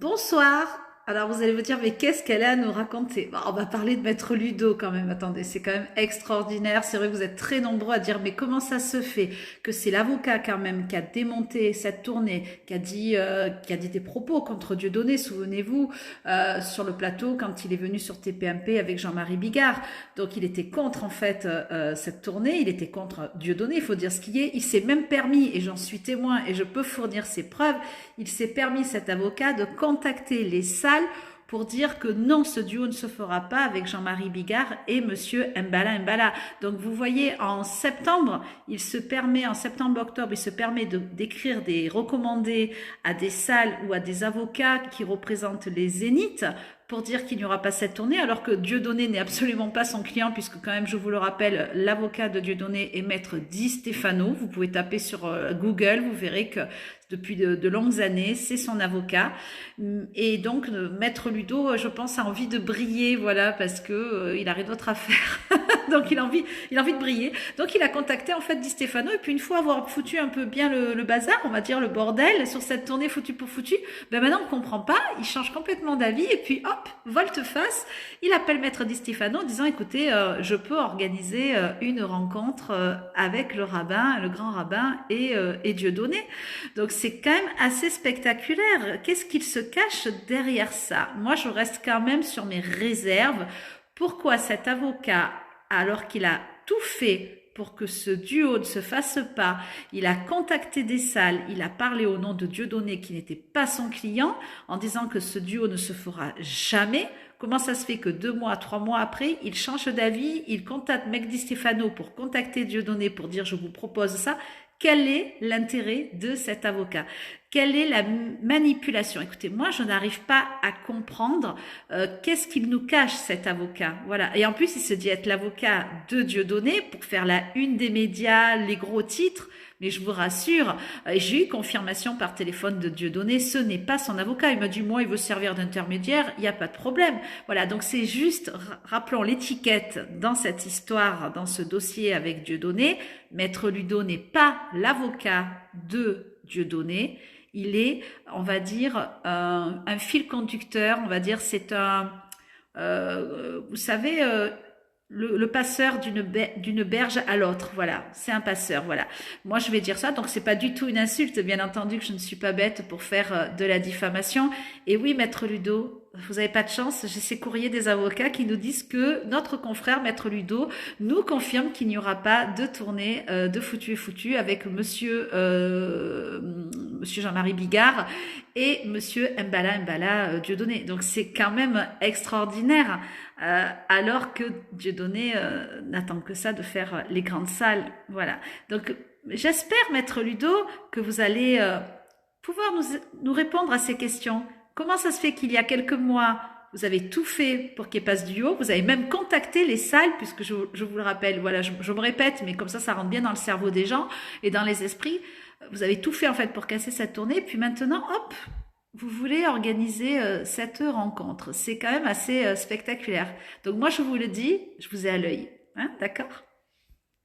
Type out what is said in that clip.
Bonsoir. Alors vous allez vous dire, mais qu'est-ce qu'elle a à nous raconter? Bon, on va parler de Maître Ludo quand même. Attendez, c'est quand même extraordinaire. C'est vrai que vous êtes très nombreux à dire, mais comment ça se fait que c'est l'avocat quand même qui a démonté cette tournée, qui a dit des propos contre Dieudonné, souvenez-vous, sur le plateau quand il est venu sur TPMP avec Jean-Marie Bigard. Donc il était contre en fait cette tournée, il était contre Dieudonné, il faut dire ce qui est. Il s'est même permis, et j'en suis témoin, et je peux fournir ses preuves, il s'est permis, cet avocat, de contacter les salles pour dire que non, ce duo ne se fera pas avec Jean-Marie Bigard et Monsieur Mbala Mbala. Donc vous voyez, en septembre, en septembre-octobre, il se permet d'écrire des recommandés à des salles ou à des avocats qui représentent les zéniths pour dire qu'il n'y aura pas cette tournée, alors que Dieudonné n'est absolument pas son client, puisque quand même, je vous le rappelle, l'avocat de Dieudonné est Maître Di Stefano. Vous pouvez taper sur Google, vous verrez que depuis de longues années, c'est son avocat. Et donc, Maître Ludo, je pense, a envie de briller, voilà, parce que il a rien d'autre à faire. Donc, il a envie de briller. Donc, il a contacté, en fait, Di Stefano. Et puis, une fois avoir foutu un peu bien le bazar, on va dire le bordel, sur cette tournée foutu pour foutu, ben maintenant, on comprend pas. Il change complètement d'avis. Et puis, hop, volte-face, il appelle Maître Di Stefano en disant, écoutez, je peux organiser une rencontre avec le rabbin, le grand rabbin et Dieudonné. Donc c'est quand même assez spectaculaire. Qu'est-ce qu'il se cache derrière ça? Moi, je reste quand même sur mes réserves. Pourquoi cet avocat, alors qu'il a tout fait pour que ce duo ne se fasse pas, il a contacté des salles, il a parlé au nom de Dieudonné qui n'était pas son client, en disant que ce duo ne se fera jamais. Comment ça se fait que 2 mois, 3 mois après, il change d'avis, il contacte Mec Di Stefano pour contacter Dieudonné pour dire je vous propose ça? Quel est l'intérêt de cet avocat? Quelle est la manipulation? Écoutez, moi, je n'arrive pas à comprendre qu'est-ce qu'il nous cache, cet avocat. Voilà. Et en plus, il se dit être l'avocat de Dieudonné pour faire la une des médias, les gros titres. Mais je vous rassure, j'ai eu confirmation par téléphone de Dieudonné, ce n'est pas son avocat. Il m'a dit, moi, il veut servir d'intermédiaire, il n'y a pas de problème. Voilà, donc c'est juste, rappelons l'étiquette dans cette histoire, dans ce dossier avec Dieudonné. Maître Ludo n'est pas l'avocat de Dieudonné. Il est, on va dire, un fil conducteur, on va dire, c'est vous savez, le passeur d'une berge à l'autre, voilà, c'est un passeur, voilà. Moi, je vais dire ça, donc c'est pas du tout une insulte, bien entendu que je ne suis pas bête pour faire de la diffamation. Et oui, Maître Ludo, vous avez pas de chance, j'ai ces courriers des avocats qui nous disent que notre confrère Maître Ludo nous confirme qu'il n'y aura pas de tournée de Foutu et Foutu avec Monsieur Jean-Marie Bigard et Monsieur Mbala Mbala Dieudonné. Donc c'est quand même extraordinaire. Alors que Dieudonné n'attend que ça de faire les grandes salles. Voilà. Donc j'espère, Maître Ludo, que vous allez pouvoir nous répondre à ces questions. Comment ça se fait qu'il y a quelques mois, vous avez tout fait pour qu'il n'y ait pas ce duo, vous avez même contacté les salles, puisque je vous le rappelle, voilà, je me répète, mais comme ça rentre bien dans le cerveau des gens et dans les esprits. Vous avez tout fait en fait pour casser cette tournée, puis maintenant, hop, vous voulez organiser cette rencontre. C'est quand même assez spectaculaire. Donc moi, je vous le dis, je vous ai à l'œil. Hein, d'accord?